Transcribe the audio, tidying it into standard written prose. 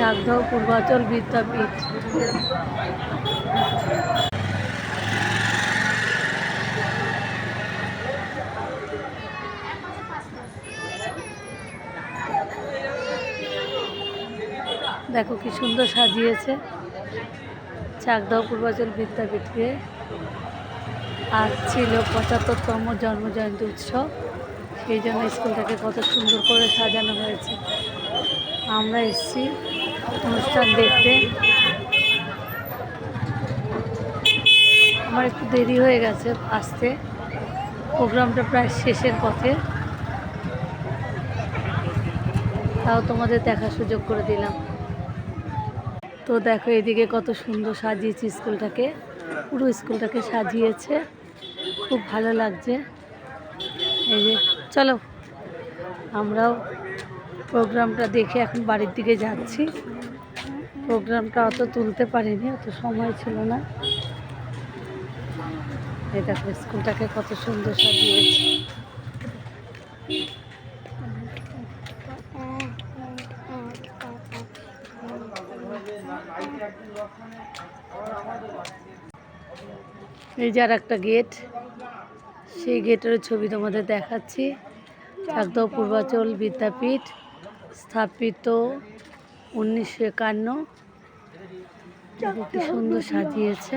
চাকদাহ পূর্বাচল বিদ্যাপীঠ। দেখো কি সুন্দর সাজিয়েছে চাকদাহ পূর্বাচল বিদ্যাপীঠকে। আজ ছিল ৭৫তম জন্মজয়ন্তী উৎসব, সেই জন্য স্কুলটাকে কত সুন্দর করে সাজানো হয়েছে। আমরা এসেছি অনুষ্ঠান দেখতে। আমার একটু দেরি হয়ে গেছে আসতে, প্রোগ্রামটা প্রায় শেষের পথে, তাও তোমাদের দেখার সুযোগ করে দিলাম। তো দেখো এদিকে কত সুন্দর সাজিয়েছে স্কুলটাকে, পুরো স্কুলটাকে সাজিয়েছে, খুব ভালো লাগছে। এই যে চলো আমরাও প্রোগ্রামটা দেখে এখন বাড়ির দিকে যাচ্ছি। প্রোগ্রামটা অত তুলতে পারিনি, অত সময় ছিল না। এই দেখো স্কুলটাকে কত সুন্দর সাজিয়েছে। এই যে আর একটা গেট, সেই গেটের ছবি তোমাদের দেখাচ্ছি। চাকদাহ পূর্বাচল বিদ্যাপীঠ স্থাপিত 1951। কি সুন্দর সাজিয়েছে।